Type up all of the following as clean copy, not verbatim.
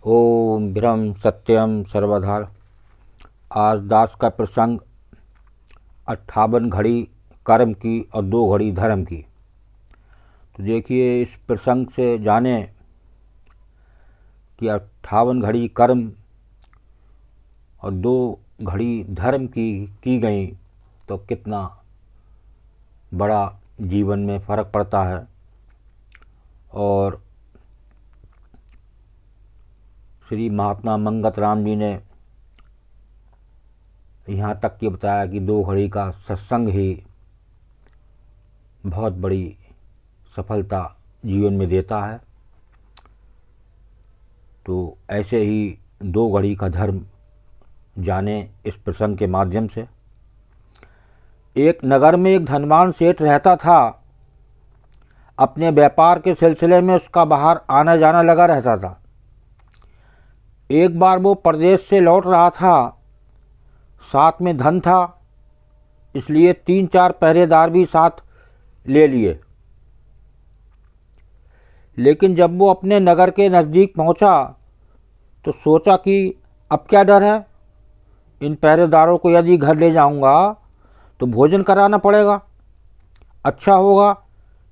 ओम ब्रह्म सत्यम सर्वधा। आज दास का प्रसंग 58 घड़ी कर्म की और 2 घड़ी धर्म की। तो देखिए, इस प्रसंग से जाने कि 58 घड़ी कर्म और 2 घड़ी धर्म की गई तो कितना बड़ा जीवन में फ़र्क पड़ता है। और श्री महात्मा मंगत राम जी ने यहाँ तक ये बताया कि 2 घड़ी का सत्संग ही बहुत बड़ी सफलता जीवन में देता है। तो ऐसे ही 2 घड़ी का धर्म जाने इस प्रसंग के माध्यम से। एक नगर में एक धनवान सेठ रहता था। अपने व्यापार के सिलसिले में उसका बाहर आना जाना लगा रहता था। एक बार वो परदेश से लौट रहा था, साथ में धन था, इसलिए 3-4 पहरेदार भी साथ ले लिए। लेकिन जब वो अपने नगर के नज़दीक पहुंचा तो सोचा कि अब क्या डर है, इन पहरेदारों को यदि घर ले जाऊंगा तो भोजन कराना पड़ेगा, अच्छा होगा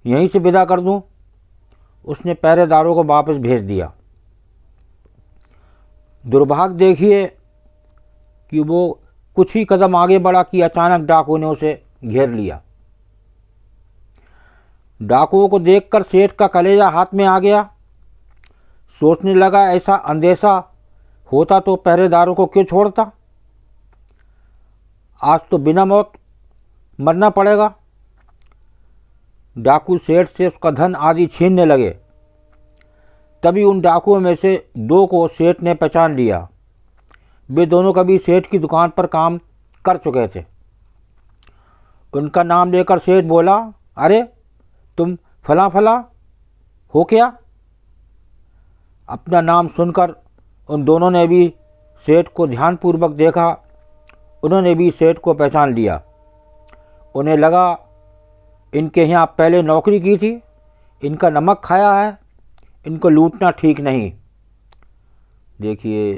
यहीं से विदा कर दूं। उसने पहरेदारों को वापस भेज दिया। दुर्भाग्य देखिए कि वो कुछ ही कदम आगे बढ़ा कि अचानक डाकुओं ने उसे घेर लिया। डाकुओं को देखकर सेठ का कलेजा हाथ में आ गया। सोचने लगा, ऐसा अंदेशा होता तो पहरेदारों को क्यों छोड़ता, आज तो बिना मौत मरना पड़ेगा। डाकू सेठ से उसका धन आदि छीनने लगे। तभी उन डाकुओं में से 2 को सेठ ने पहचान लिया। वे दोनों कभी सेठ की दुकान पर काम कर चुके थे। उनका नाम लेकर सेठ बोला, अरे तुम फला फला हो क्या? अपना नाम सुनकर उन दोनों ने भी सेठ को ध्यानपूर्वक देखा। उन्होंने भी सेठ को पहचान लिया। उन्हें लगा इनके यहाँ पहले नौकरी की थी, इनका नमक खाया है, इनको लूटना ठीक नहीं। देखिए,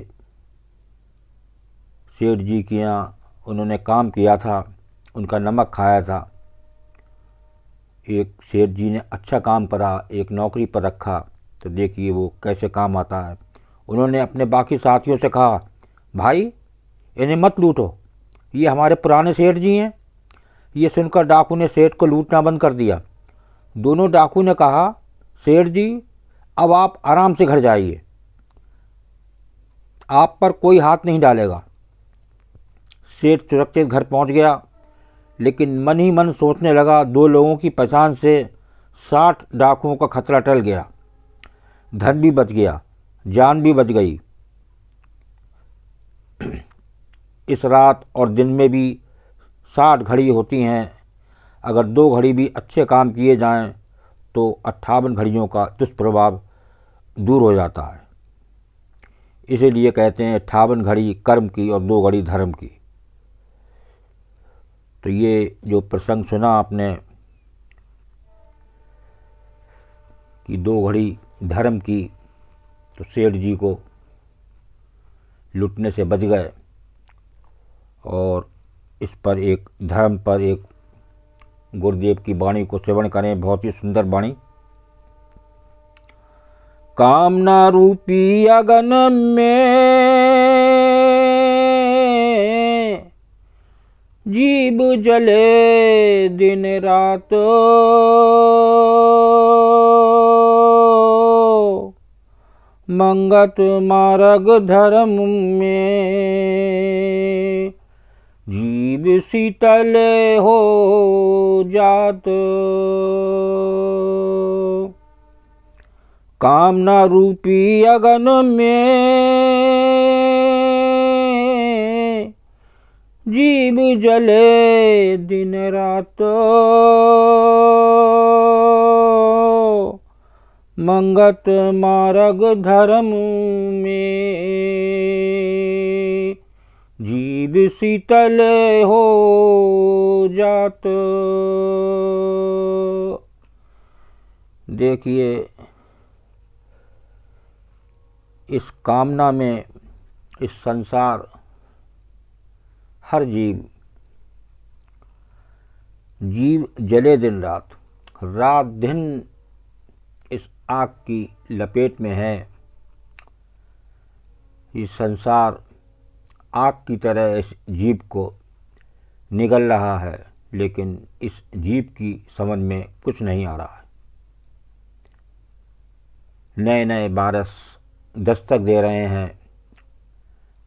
सेठ जी के यहाँ उन्होंने काम किया था, उनका नमक खाया था। एक सेठ जी ने अच्छा काम करा, एक नौकरी पर रखा, तो देखिए वो कैसे काम आता है। उन्होंने अपने बाकी साथियों से कहा, भाई इन्हें मत लूटो, ये हमारे पुराने सेठ जी हैं। ये सुनकर डाकू ने सेठ को लूटना बंद कर दिया। दोनों डाकू ने कहा, सेठ जी अब आप आराम से घर जाइए, आप पर कोई हाथ नहीं डालेगा। सेठ सुरक्षित घर पहुंच गया, लेकिन मन ही मन सोचने लगा, 2 लोगों की पहचान से 60 डाकुओं का खतरा टल गया, धन भी बच गया, जान भी बच गई। इस रात और दिन में भी 60 घड़ी होती हैं। अगर 2 घड़ी भी अच्छे काम किए जाएं तो 58 घड़ियों का दुष्प्रभाव दूर हो जाता है। इसीलिए कहते हैं 58 घड़ी कर्म की और 2 घड़ी धर्म की। तो ये जो प्रसंग सुना आपने कि 2 घड़ी धर्म की, तो सेठ जी को लुटने से बच गए। और इस पर एक धर्म पर एक गुरुदेव की वाणी को श्रवण करें, बहुत ही सुंदर वाणी। कामना रूपी अगन में जीव जले दिन रात, मंगत मार्ग धर्म में जीव शीतल हो जात। कामना रूपी अगन में जीव जले दिन रात, मंगत मार्ग धर्म में जीव शीतल हो जात। देखिए, इस कामना में इस संसार हर जीव जले दिन रात, रात दिन इस आग की लपेट में है। इस संसार आग की तरह इस जीव को निगल रहा है, लेकिन इस जीव की समझ में कुछ नहीं आ रहा है। नए नए वायरस दस्तक दे रहे हैं,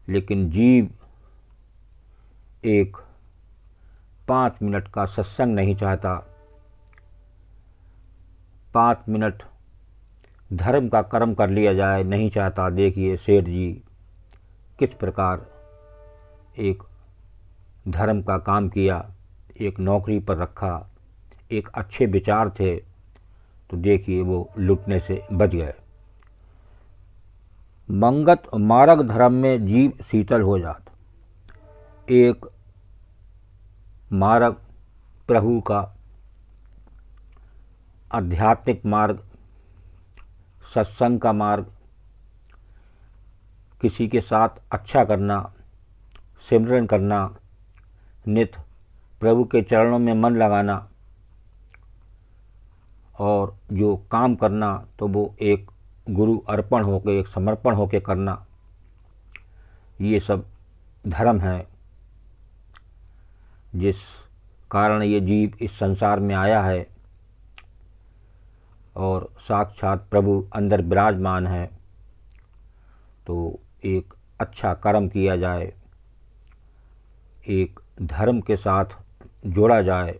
लेकिन जीव एक 5 मिनट का सत्संग नहीं चाहता, 5 मिनट धर्म का कर्म कर लिया जाए नहीं चाहता। देखिए सेठ जी किस प्रकार एक धर्म का काम किया, एक नौकरी पर रखा, एक अच्छे विचार थे, तो देखिए वो लुटने से बच गए। मंगत मार्ग धर्म में जीव शीतल हो जात। एक मार्ग प्रभु का, आध्यात्मिक मार्ग, सत्संग का मार्ग, किसी के साथ अच्छा करना, सिमरन करना, नित्य प्रभु के चरणों में मन लगाना और जो काम करना तो वो एक गुरु अर्पण होकर, एक समर्पण होकर करना, ये सब धर्म है जिस कारण ये जीव इस संसार में आया है। और साक्षात प्रभु अंदर विराजमान है, तो एक अच्छा कर्म किया जाए, एक धर्म के साथ जोड़ा जाए।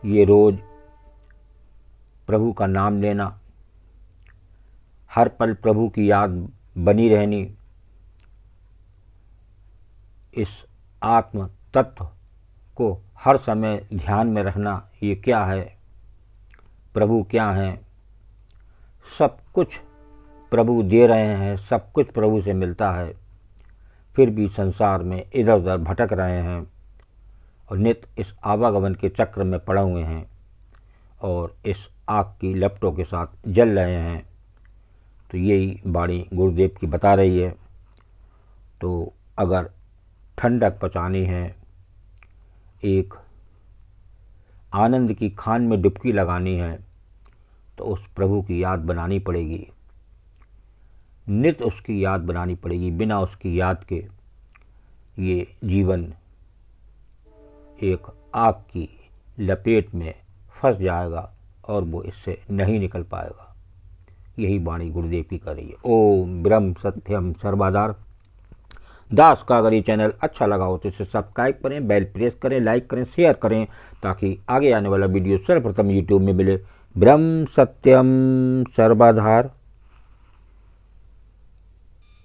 ये रोज़ प्रभु का नाम लेना, हर पल प्रभु की याद बनी रहनी, इस आत्म तत्व को हर समय ध्यान में रखना। ये क्या है, प्रभु क्या हैं, सब कुछ प्रभु दे रहे हैं, सब कुछ प्रभु से मिलता है, फिर भी संसार में इधर उधर भटक रहे हैं और नित्य इस आवागमन के चक्र में पड़े हुए हैं और इस आग की लपटों के साथ जल रहे हैं। तो यही वाणी गुरुदेव की बता रही है। तो अगर ठंडक पचानी है, एक आनंद की खान में डुबकी लगानी है, तो उस प्रभु की याद बनानी पड़ेगी, नित्य उसकी याद बनानी पड़ेगी। बिना उसकी याद के ये जीवन एक आग की लपेट में फंस जाएगा और वो इससे नहीं निकल पाएगा। यही वाणी गुरुदेव की कर रही है। ओम ब्रह्म सत्यम सर्वधार दास का। अगर ये चैनल अच्छा लगा हो तो इसे सब्सक्राइब करें, बेल प्रेस करें, लाइक करें, शेयर करें, ताकि आगे आने वाला वीडियो सर्वप्रथम यूट्यूब में मिले। ब्रह्म सत्यम सर्वधार।